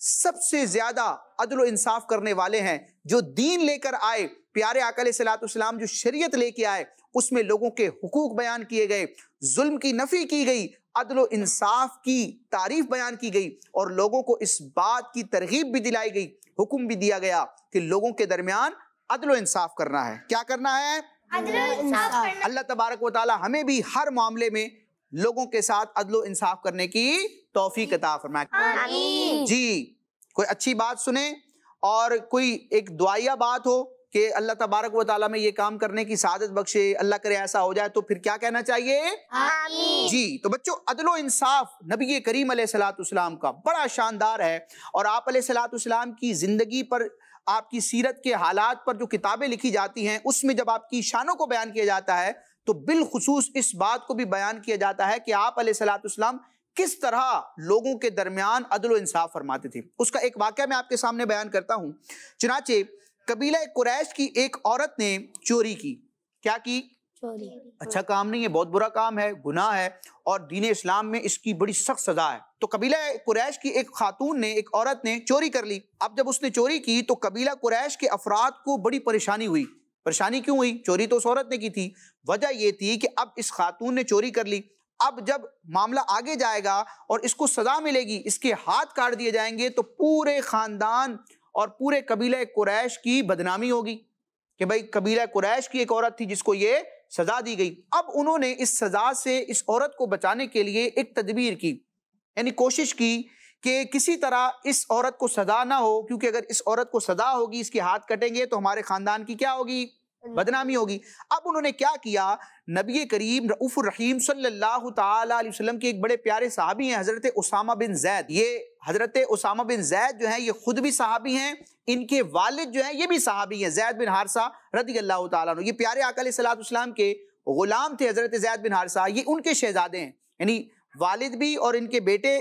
سب سے زیادہ عدل و انصاف کرنے والے ہیں، جو دین لے کر آئے، پیارے آقا علیہ السلام جو شریعت لے کے آئے، اس میں لوگوں کے حقوق بیان کیے گئے، ظلم کی نفی کی گئی، عدل و انصاف کی تعریف بیان کی گئی، اور لوگوں کو اس بات کی ترغیب بھی دلائی گئی، حکم بھی دیا گیا کہ لوگوں کے درمیان عدل و انصاف کرنا ہے۔ کیا کرنا ہے؟ عدل و انصاف کرنا۔ اللہ تبارک و تعالی ہمیں بھی ہر معاملے میں لوگوں کے ساتھ عدل و انصاف کرنے کی توفیق عطا فرمائے۔ آمین۔ جی کوئی اچھی بات سنیں اور کوئی ایک دعائیہ بات ہو کہ اللہ تبارک و تعالیٰ میں یہ کام کرنے کی سعادت بخشے، اللہ کرے ایسا ہو جائے، تو پھر کیا کہنا چاہیے؟ آمین۔ جی تو بچوں، عدل و انصاف نبی کریم علیہ السلام کا بڑا شاندار ہے، اور آپ علیہ السلام کی زندگی پر، آپ کی سیرت کے حالات پر جو کتابیں لکھی جاتی ہیں، اس میں جب آپ کی شانوں کو بیان کیا جاتا ہے تو بالخصوص اس بات کو بھی بیان کیا جاتا ہے کہ آپ علیہ السلام کس طرح لوگوں کے درمیان عدل و انصاف فرماتے تھے۔ اس کا ایک واقعہ میں آپ کے سامنے بیان کرتا ہوں۔ چنانچہ قبیلہ قریش کی ایک عورت نے چوری کی۔ کیا کی؟ چوری۔ اچھا کام نہیں ہے، بہت برا کام ہے، گناہ ہے، اور دین اسلام میں اس کی بڑی سخت سزا ہے۔ تو قبیلہ قریش کی ایک خاتون نے، ایک عورت نے چوری کر لی۔ اب جب اس نے چوری کی تو قبیلہ قریش کے افراد کو بڑی پریشانی ہوئی۔ پریشانی کیوں ہوئی؟ چوری تو اس عورت نے کی تھی۔ وجہ یہ تھی کہ اب اس خاتون نے چوری کر لی، اب جب معاملہ آگے جائے گا اور اس کو سزا ملے گی، اس کے ہاتھ کاٹ دیے جائیں گے، تو پورے خاندان اور پورے قبیلہ قریش کی بدنامی ہوگی کہ بھئی قبیلہ قریش کی ایک عورت تھی جس کو یہ سزا دی گئی۔ اب انہوں نے اس سزا سے اس عورت کو بچانے کے لیے ایک تدبیر کی، یعنی کوشش کی کہ کسی طرح اس عورت کو سزا نہ ہو، کیونکہ اگر اس عورت کو سزا ہوگی، اس کے ہاتھ کٹیں گے تو ہمارے خاندان کی کیا ہوگی؟ بدنامی ہوگی۔ اب انہوں نے کیا کیا؟ نبی کریم رؤوف الرحیم صلی اللہ تعالی علیہ وسلم کے ایک بڑے پیارے صحابی ہیں حضرت اسامہ بن زید۔ یہ حضرت اسامہ بن زید جو ہیں یہ خود بھی صحابی ہیں، ان کے والد جو ہیں یہ بھی صحابی ہیں، زید بن حارثہ رضی اللہ تعالیٰ عنہ۔ یہ پیارے آقا علیہ السلام کے غلام تھے حضرت زید بن حارثہ، یہ ان کے شہزادے ہیں، یعنی والد بھی اور ان کے بیٹے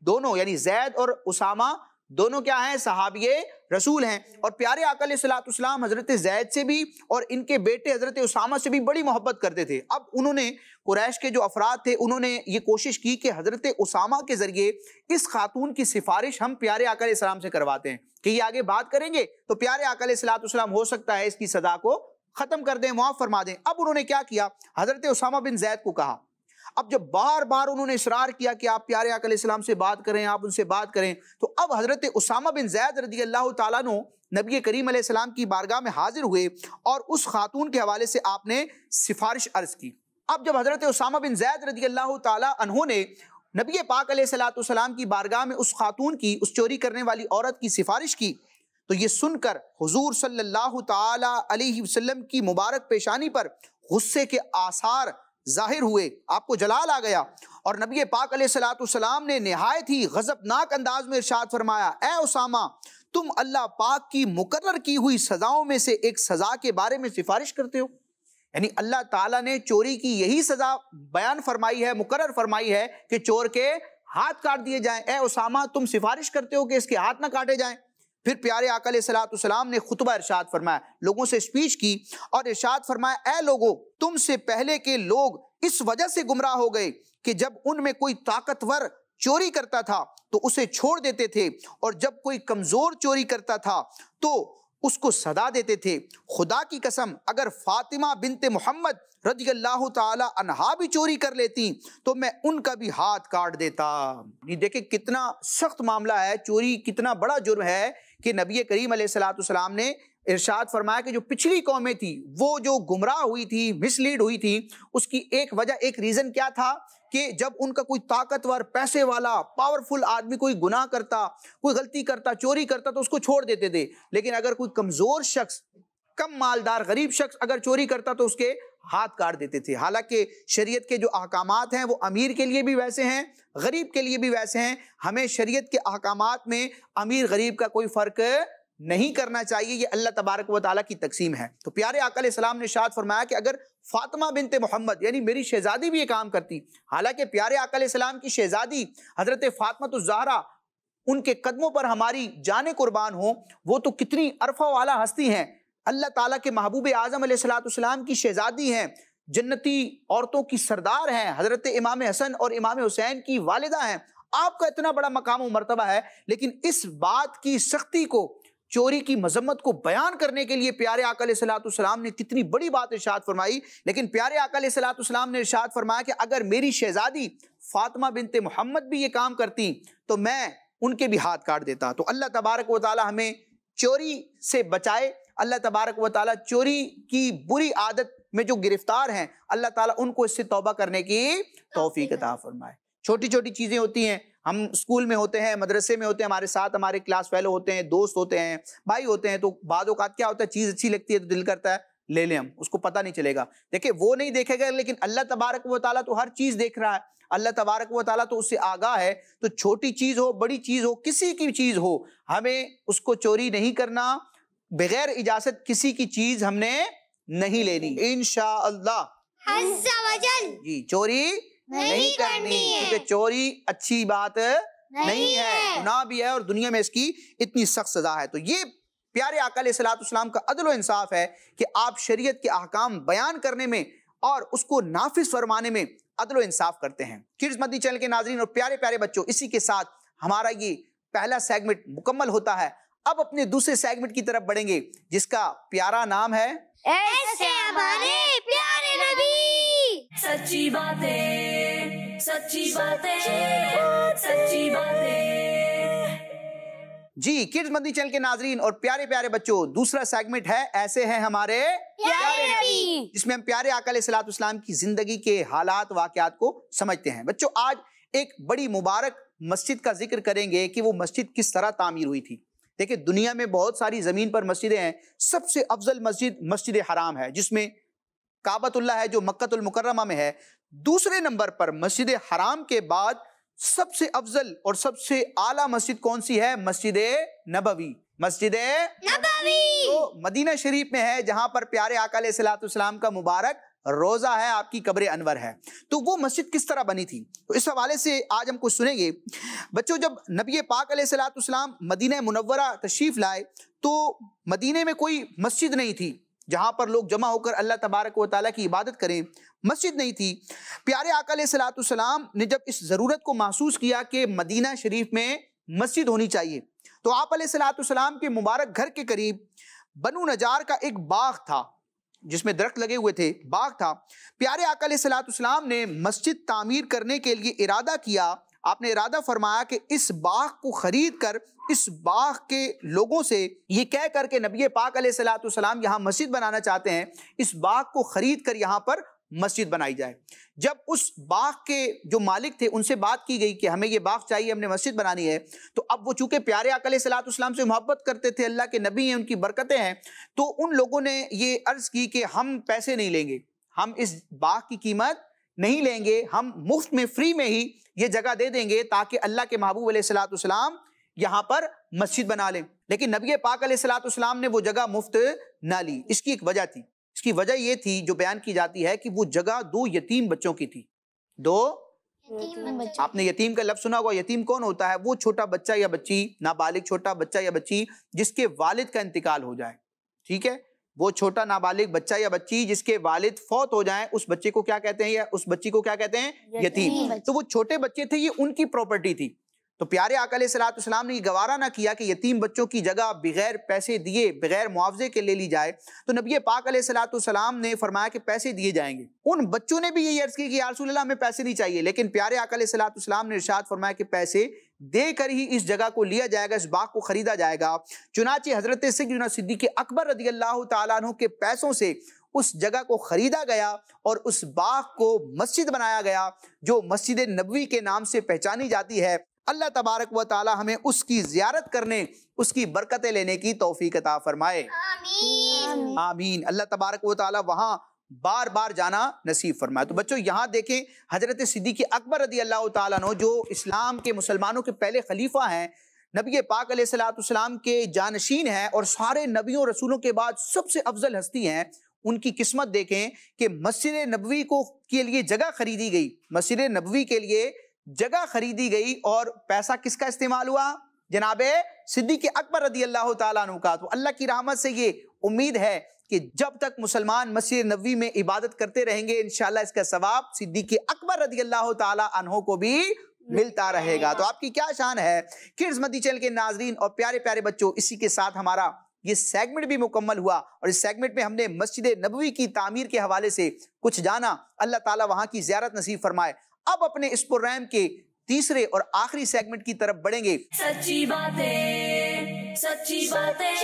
دونوں، یعنی زید اور اسامہ دونوں کیا ہیں؟ صحابی رسول ہیں۔ اور پیارے آقا علیہ السلام حضرت زید سے بھی اور ان کے بیٹے حضرت اسامہ سے بھی بڑی محبت کرتے تھے۔ اب انہوں نے، قریش کے جو افراد تھے، انہوں نے یہ کوشش کی کہ حضرت اسامہ کے ذریعے اس خاتون کی سفارش ہم پیارے آقا علیہ السلام سے کرواتے ہیں کہ یہ آگے بات کریں گے تو پیارے آقا علیہ السلام ہو سکتا ہے اس کی سزا کو ختم کر دیں، معاف فرما دیں۔ اب انہوں نے کیا کیا؟ حضرت اسامہ بن زید کو کہا، اب جب بار بار انہوں نے اصرار کیا کہ آپ پیارے آقا علیہ السلام سے بات کریں، آپ ان سے بات کریں، تو اب حضرت اسامہ بن زید رضی اللہ تعالیٰ عنہ نبی کریم علیہ السلام کی بارگاہ میں حاضر ہوئے اور اس خاتون کے حوالے سے آپ نے سفارش عرض کی۔ اب جب حضرت اسامہ بن زید رضی اللہ تعالیٰ عنہ نے نبی پاک علیہ السلام کی بارگاہ میں اس خاتون کی، اس چوری کرنے والی عورت کی سفارش کی، تو یہ سن کر حضور صلی اللہ تعالیٰ علیہ وسلم کی مبارک پیشانی پر غصے کے آثار ظاہر ہوئے، آپ کو جلال آ گیا، اور نبی پاک علیہ السلام نے نہایت ہی غضبناک انداز میں ارشاد فرمایا، اے اسامہ، تم اللہ پاک کی مقرر کی ہوئی سزاؤں میں سے ایک سزا کے بارے میں سفارش کرتے ہو؟ یعنی اللہ تعالیٰ نے چوری کی یہی سزا بیان فرمائی ہے، مقرر فرمائی ہے کہ چور کے ہاتھ کاٹ دیے جائیں، اے اسامہ تم سفارش کرتے ہو کہ اس کے ہاتھ نہ کاٹے جائیں؟ پھر پیارے آقا علیہ السلام نے خطبہ ارشاد فرمایا، لوگوں سے اسپیچ کی اور ارشاد فرمایا، اے لوگو، تم سے پہلے کے لوگ اس وجہ سے گمراہ ہو گئے کہ جب ان میں کوئی طاقتور چوری کرتا تھا تو اسے چھوڑ دیتے تھے، اور جب کوئی کمزور چوری کرتا تھا تو اس کو سزا دیتے تھے۔ خدا کی قسم اگر فاطمہ بنت محمد رضی اللہ تعالی عنہا بھی چوری کر لیتی تو میں ان کا بھی ہاتھ کاٹ دیتا۔ یہ دیکھیں کتنا سخت معاملہ ہے، چوری کتنا بڑا جرم ہے کہ نبی کریم علیہ السلام نے ارشاد فرمایا کہ جو پچھلی قومیں تھی وہ جو گمراہ ہوئی تھی، مس لیڈ ہوئی تھی، اس کی ایک وجہ، ایک ریزن کیا تھا کہ جب ان کا کوئی طاقتور، پیسے والا، پاورفل آدمی کوئی گناہ کرتا، کوئی غلطی کرتا، چوری کرتا تو اس کو چھوڑ دیتے تھے، لیکن اگر کوئی کمزور شخص، کم مالدار، غریب شخص اگر چوری کرتا تو اس کے ہاتھ کاٹ دیتے تھے۔ حالانکہ شریعت کے جو احکامات ہیں وہ امیر کے لیے بھی ویسے ہیں، غریب کے لیے بھی ویسے ہیں۔ ہمیں شریعت کے احکامات میں امیر غریب کا کوئی فرق نہیں کرنا چاہیے، یہ اللہ تبارک و تعالیٰ کی تقسیم ہے۔ تو پیارے آقا علیہ السلام نے ارشاد فرمایا کہ اگر فاطمہ بنت محمد یعنی میری شہزادی بھی یہ کام کرتی، حالانکہ پیارے آقا علیہ السلام کی شہزادی حضرت فاطمہ الزہرا، ان کے قدموں پر ہماری جانیں قربان ہوں، وہ تو کتنی عرفہ والا ہستی ہیں، اللہ تعالیٰ کے محبوب اعظم علیہ السلام کی شہزادی ہیں، جنتی عورتوں کی سردار ہیں، حضرت امام حسن اور امام حسین کی والدہ ہیں، آپ کا اتنا بڑا مقام و مرتبہ ہے، لیکن اس بات کی سختی کو، چوری کی مذمت کو بیان کرنے کے لیے پیارے آقا علیہ الصلوۃ والسلام نے کتنی بڑی بات ارشاد فرمائی. لیکن پیارے آقا علیہ الصلوۃ والسلام نے ارشاد فرمایا کہ اگر میری شہزادی فاطمہ بنت محمد بھی یہ کام کرتی تو میں ان کے بھی ہاتھ کاٹ دیتا. تو اللہ تبارک و تعالی ہمیں چوری سے بچائے. اللہ تبارک و تعالی چوری کی بری عادت میں جو گرفتار ہیں، اللہ تعالیٰ ان کو اس سے توبہ کرنے کی توفیق عطا فرمائے. چھوٹی چھوٹی چیزیں ہوتی ہیں، ہم اسکول میں ہوتے ہیں، مدرسے میں ہوتے ہیں، ہمارے ساتھ ہمارے کلاس فیلو ہوتے ہیں، دوست ہوتے ہیں، بھائی ہوتے ہیں، تو بعض اوقات کیا ہوتا ہے، چیز اچھی لگتی ہے تو دل کرتا ہے لے لیں، ہم اس کو پتہ نہیں چلے گا. دیکھیں وہ نہیں دیکھے گا، لیکن اللہ تبارک و تعالیٰ تو ہر چیز دیکھ رہا ہے، اللہ تبارک و تعالیٰ تو اس سے آگاہ ہے. تو چھوٹی چیز ہو، بڑی چیز ہو، کسی کی چیز ہو، ہمیں اس کو چوری نہیں کرنا، بغیر اجازت کسی کی چیز ہم نے نہیں لینی انشاءاللہ. عز و جل جی چوری نہیں کرنی، کیونکہ چوری اچھی بات نہیں ہے، گناہ بھی ہے، اور دنیا میں اس کی اتنی سخت سزا ہے. تو یہ پیارے آقا علیہ الصلوۃ والسلام کا عدل و انصاف ہے کہ آپ شریعت کے احکام بیان کرنے میں اور اس کو نافذ فرمانے میں عدل و انصاف کرتے ہیں. کڈز مدنی چینل کے ناظرین اور پیارے پیارے بچوں، اسی کے ساتھ ہمارا یہ پہلا سیگمنٹ مکمل ہوتا ہے. اب اپنے دوسرے سیگمنٹ کی طرف بڑھیں گے جس کا پیارا نام ہے ایسے ہمارے پیارے نبی. سچی باتیں، سچی باتیں، سچی باتیں. جی کڈز مدنی چینل کے ناظرین اور پیارے پیارے بچوں، دوسرا سیگمنٹ ہے ایسے ہیں ہمارے پیارے نبی، جس میں ہم پیارے آقا علیہ الصلوۃ والسلام کی زندگی کے حالات واقعات کو سمجھتے ہیں. بچوں آج ایک بڑی مبارک مسجد کا ذکر کریں گے کہ وہ مسجد کس طرح تعمیر ہوئی تھی. دیکھیں دنیا میں بہت ساری زمین پر مسجدیں ہیں، سب سے افضل مسجد مسجد حرام ہے جس میں کعبۃ اللہ ہے جو مکۃ المکرمہ میں ہے. دوسرے نمبر پر مسجد حرام کے بعد سب سے افضل اور سب سے اعلیٰ مسجد کون سی ہے؟ مسجد نبوی. مسجد نبوی تو مدینہ شریف میں ہے جہاں پر پیارے آقا علیہ الصلوۃ والسلام کا مبارک روزہ ہے، آپ کی قبر انور ہے. تو وہ مسجد کس طرح بنی تھی، تو اس حوالے سے آج ہم کچھ سنیں گے. بچوں جب نبی پاک علیہ الصلوۃ والسلام مدینہ منورہ تشریف لائے تو مدینے میں کوئی مسجد نہیں تھی جہاں پر لوگ جمع ہو کر اللہ تبارک و تعالیٰ کی عبادت کریں، مسجد نہیں تھی. پیارے آقا علیہ الصلوۃ والسلام نے جب اس ضرورت کو محسوس کیا کہ مدینہ شریف میں مسجد ہونی چاہیے تو آپ علیہ الصلوۃ والسلام کے مبارک گھر کے قریب بنو نجار کا ایک باغ تھا جس میں درخت لگے ہوئے تھے، باغ تھا. پیارے آقا علیہ الصلوۃ والسلام نے مسجد تعمیر کرنے کے لیے ارادہ کیا. آپ نے ارادہ فرمایا کہ اس باغ کو خرید کر اس باغ کے لوگوں سے یہ کہہ کر کے نبی پاک علیہ الصلوۃ والسلام یہاں مسجد بنانا چاہتے ہیں، اس باغ کو خرید کر یہاں پر مسجد بنائی جائے. جب اس باغ کے جو مالک تھے ان سے بات کی گئی کہ ہمیں یہ باغ چاہیے، ہم نے مسجد بنانی ہے، تو اب وہ چونکہ پیارے آقا علیہ الصلوۃ والسلام سے محبت کرتے تھے، اللہ کے نبی ہیں، ان کی برکتیں ہیں، تو ان لوگوں نے یہ عرض کی کہ ہم پیسے نہیں لیں گے، ہم اس باغ کی قیمت نہیں لیں گے، ہم مفت میں فری میں ہی یہ جگہ دے دیں گے تاکہ اللہ کے محبوب علیہ الصلوۃ والسلام یہاں پر مسجد بنا لیں. لیکن نبی پاک علیہ الصلوۃ والسلام نے وہ جگہ مفت نہ لی. اس کی ایک وجہ تھی. اس کی وجہ یہ تھی جو بیان کی جاتی ہے کہ وہ جگہ 2 یتیم بچوں کی تھی. 2 آپ نے یتیم کا لفظ سنا ہوگا. یتیم کون ہوتا ہے؟ وہ چھوٹا بچہ یا بچی، نابالغ چھوٹا بچہ یا بچی جس کے والد کا انتقال ہو جائے. ٹھیک ہے، وہ چھوٹا نابالغ بچہ یا بچی جس کے والد فوت ہو جائیں، اس بچے کو کیا کہتے ہیں، یا اس بچی کو کیا کہتے ہیں؟ یتیم. تو وہ چھوٹے بچے تھے، یہ ان کی پراپرٹی تھی. تو پیارے آقا علیہ الصلوۃ والسلام نے یہ گوارا نہ کیا کہ یتیم بچوں کی جگہ بغیر پیسے دیے، بغیر معاوضے کے لے لی جائے. تو نبی پاک علیہ الصلوۃ والسلام نے فرمایا کہ پیسے دیے جائیں گے. ان بچوں نے بھی یہ عرض کی کہ یا رسول اللہ ہمیں پیسے نہیں چاہیے، لیکن پیارے آقا علیہ الصلوۃ والسلام نے ارشاد فرمایا کہ پیسے دے کر ہی اس جگہ کو لیا جائے گا، اس باغ کو خریدا جائے گا. چنانچہ حضرت سیدنا صدیق اکبر رضی اللہ تعالیٰ عنہ کے پیسوں سے اس جگہ کو خریدا گیا اور اس باغ کو مسجد بنایا گیا جو مسجد نبوی کے نام سے پہچانی جاتی ہے. اللہ تبارک و تعالی ہمیں اس کی زیارت کرنے، اس کی برکتیں لینے کی توفیق عطا فرمائے. آمین آمین. اللہ تبارک و تعالی وہاں بار بار جانا نصیب فرمائے. تو بچوں یہاں دیکھیں حضرت صدیق اکبر رضی اللہ تعالیٰ عنہ جو اسلام کے مسلمانوں کے پہلے خلیفہ ہیں، نبی پاک علیہ الصلوۃ والسلام کے جانشین ہیں اور سارے نبیوں رسولوں کے بعد سب سے افضل ہستی ہیں. ان کی قسمت دیکھیں کہ مسجد نبوی کو کے لیے جگہ خریدی گئی، مسجد نبوی کے لیے جگہ خریدی گئی اور پیسہ کس کا استعمال ہوا؟ جناب صدیق اکبر رضی اللہ تعالیٰ عنہ کا. تو اللہ کی رحمت سے یہ امید ہے کہ جب تک مسلمان مسجد نبوی میں عبادت کرتے رہیں گے انشاءاللہ اس کا ثواب صدیق اکبر رضی اللہ تعالی عنہ کو بھی ملتا رہے گا۔ تو آپ کی کیا شان ہے کڈز مدنی چینل کے ناظرین اور پیارے پیارے بچوں، اسی کے ساتھ ہمارا یہ سیگمنٹ بھی مکمل ہوا، اور اس سیگمنٹ میں ہم نے مسجد نبوی کی تعمیر کے حوالے سے کچھ جانا۔ اللہ تعالیٰ وہاں کی زیارت نصیب فرمائے۔ اب اپنے اس پروگرام کے تیسرے اور آخری سیگمنٹ کی طرف بڑھیں گے۔ سچی باتیں، سچی باتیں،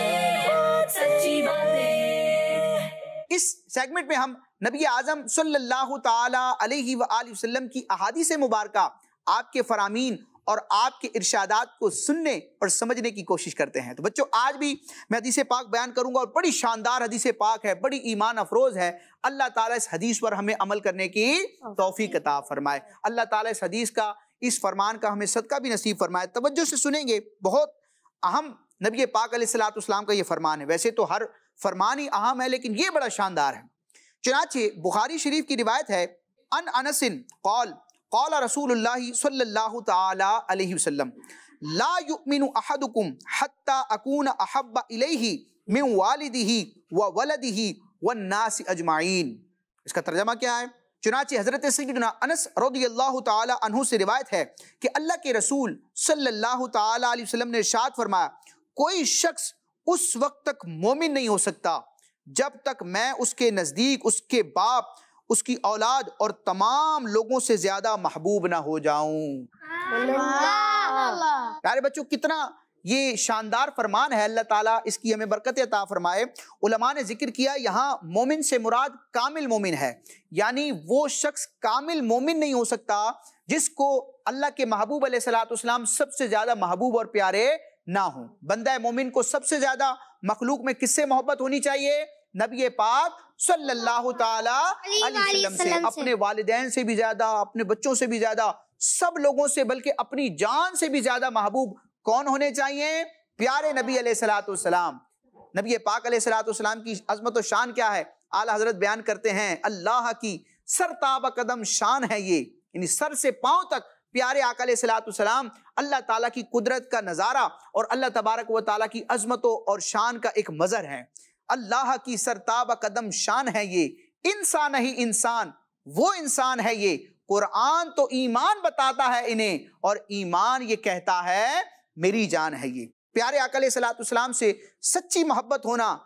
سچی باتیں۔ اس سیگمنٹ میں ہم نبی اعظم صلی اللہ تعالی علیہ وآلہ وسلم کی احادیث مبارکہ، آپ کے فرامین اور آپ کے ارشادات کو سننے اور سمجھنے کی کوشش کرتے ہیں۔ تو بچوں آج بھی میں حدیث پاک بیان کروں گا، اور بڑی شاندار حدیث پاک ہے، بڑی ایمان افروز ہے۔ اللہ تعالیٰ اس حدیث پر ہمیں عمل کرنے کی توفیق عطا فرمائے۔ اللہ تعالیٰ اس حدیث کا، اس فرمان کا ہمیں صدقہ بھی نصیب فرمائے۔ توجہ سے سنیں گے، بہت اہم نبی پاک علیہ السلام کا یہ فرمان ہے۔ ویسے تو ہر فرمان ہی اہم ہے، لیکن یہ بڑا شاندار ہے۔ چنانچہ بخاری شریف کی روایت ہے، ان انس قال قال رسول اللہ صلی اللہ تعالی علیہ وسلم لا یؤمن احدکم حتی اکون احب الیہ من والدہ وولدہ والناس اجمعین۔ اس کا ترجمہ کیا ہے؟ چنانچہ حضرت سیدنا انس رضی اللہ تعالی عنہ سے روایت ہے کہ اللہ کے رسول صلی اللہ تعالی علیہ وسلم نے ارشاد فرمایا، کوئی شخص اس وقت تک مومن نہیں ہو سکتا جب تک میں اس کے نزدیک اس کے باپ، اس کی اولاد اور تمام لوگوں سے زیادہ محبوب نہ ہو جاؤں۔ پیارے بچوں کتنا یہ شاندار فرمان ہے، اللہ تعالیٰ اس کی ہمیں برکت عطا فرمائے۔ علماء نے ذکر کیا یہاں مومن سے مراد کامل مومن ہے، یعنی وہ شخص کامل مومن نہیں ہو سکتا جس کو اللہ کے محبوب علیہ السلام سب سے زیادہ محبوب اور پیارے نہ ہوں۔ بندہ مومن کو سب سے زیادہ مخلوق میں کس سے محبت ہونی چاہیے؟ نبی پاک صلی اللہ تعالی علیہ وسلم سے، اپنے والدین سے بھی زیادہ، اپنے بچوں سے بھی زیادہ، سب لوگوں سے، بلکہ اپنی جان سے بھی زیادہ محبوب کون ہونے چاہیے؟ پیارے نبی علیہ السلام۔ نبی پاک علیہ السلام کی عظمت و شان کیا ہے؟ اعلیٰ حضرت بیان کرتے ہیں اللہ کی سرتابہ قدم شان ہے یہ، یعنی سر سے پاؤں تک پیارے آقا علیہ السلام اللہ تعالیٰ کی قدرت کا نظارہ اور اللہ تبارک و تعالیٰ کی عظمتوں اور شان کا ایک مظہر ہے۔ اللہ کی سرتابہ قدم شان ہے یہ، انسان ہی انسان، وہ انسان ہے یہ، قرآن تو ایمان بتاتا ہے انہیں، اور ایمان یہ کہتا ہے میری جان ہے یہ۔ پیارے آقا علیہ السلام سے سچی محبت ہونا،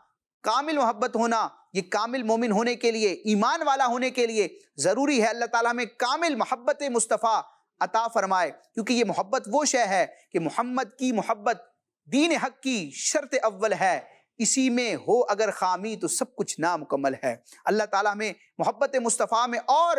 کامل محبت ہونا، یہ کامل مومن ہونے کے لیے، ایمان والا ہونے کے لیے ضروری ہے۔ اللہ تعالیٰ میں کامل محبت مصطفیٰ عطا فرمائے، کیونکہ یہ محبت وہ شے ہے کہ محمد کی محبت دین حق کی شرط اول ہے، اسی میں ہو اگر خامی تو سب کچھ نامکمل ہے۔ اللہ تعالیٰ ہمیں محبت مصطفیٰ میں اور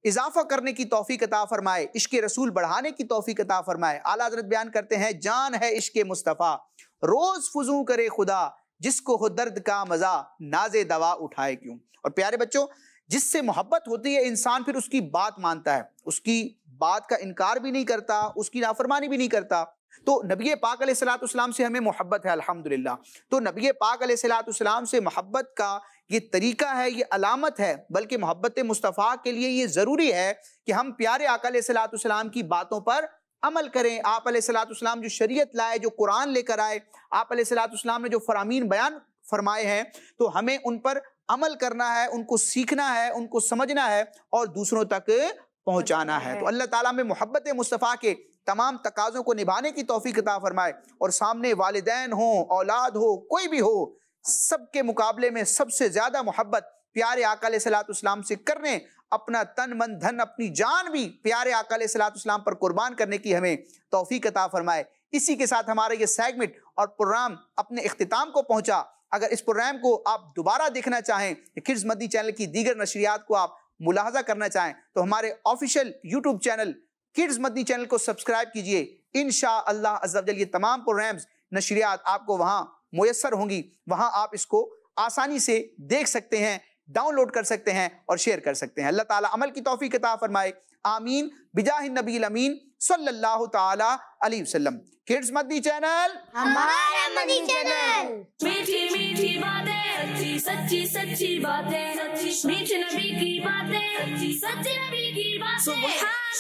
اضافہ کرنے کی توفیق عطا فرمائے، عشق رسول بڑھانے کی توفیق عطا فرمائے۔ اعلیٰ حضرت بیان کرتے ہیں جان ہے عشق مصطفیٰ، روز فضوں کرے خدا، جس کو ہو درد کا مزہ ناز دوا اٹھائے کیوں۔ اور پیارے بچوں جس سے محبت ہوتی ہے انسان پھر اس کی بات مانتا ہے، اس کی بات کا انکار بھی نہیں کرتا، اس کی نافرمانی بھی نہیں کرتا۔ تو نبی پاک علیہ السلام سے ہمیں محبت ہے الحمدللہ۔ تو نبی پاک علیہ السلام سے محبت کا یہ طریقہ ہے، یہ علامت ہے، بلکہ محبت مصطفیٰ کے لیے یہ ضروری ہے کہ ہم پیارے آقا علیہ السلام کی باتوں پر عمل کریں۔ آپ علیہ السلام جو شریعت لائے، جو قرآن لے کر آئے، آپ علیہ السلام نے جو فرامین بیان فرمائے ہیں، تو ہمیں ان پر عمل کرنا ہے، ان کو سیکھنا ہے، ان کو سمجھنا ہے اور دوسروں تک پہنچانا ہے۔ تو اللہ تعالیٰ میں محبت مصطفیٰ کے تمام تقاضوں کو نبھانے کی توفیق عطا فرمائے، اور سامنے والدین ہوں، اولاد ہو، کوئی بھی ہو، سب کے مقابلے میں سب سے زیادہ محبت پیارے آقا علیہ السلام سے کرنے، اپنا تن من دھن اپنی جان بھی پیارے آقا علیہ السلام پر قربان کرنے کی ہمیں توفیق عطا فرمائے۔ اسی کے ساتھ ہمارا یہ سیگمنٹ اور پروگرام اپنے اختتام کو پہنچا۔ اگر اس پروگرام کو آپ دوبارہ دیکھنا چاہیں، کڈز مدنی چینل کی دیگر نشریات کو آپ ملاحظہ کرنا چاہیں، تو ہمارے آفیشیل یوٹیوب چینل کڈز مدنی چینل کو سبسکرائب کیجئے۔ انشاءاللہ عز و جل یہ تمام پروگرامز، نشریات آپ کو وہاں میسر ہوں گی، وہاں آپ اس کو آسانی سے دیکھ سکتے ہیں، ڈاؤن لوڈ کر سکتے ہیں اور شیئر کر سکتے ہیں۔ اللہ تعالیٰ عمل کی توفیق عطا فرمائے، آمین بجاہ النبی الامین صلی اللہ تعالی علیہ وسلم۔ کڈز مدنی چینل ہمارا مدنی چینل، میٹھی میٹھی باتیں، سچی سچی سچی باتیں، میٹھے نبی کی باتیں، سچے نبی کی باتیں،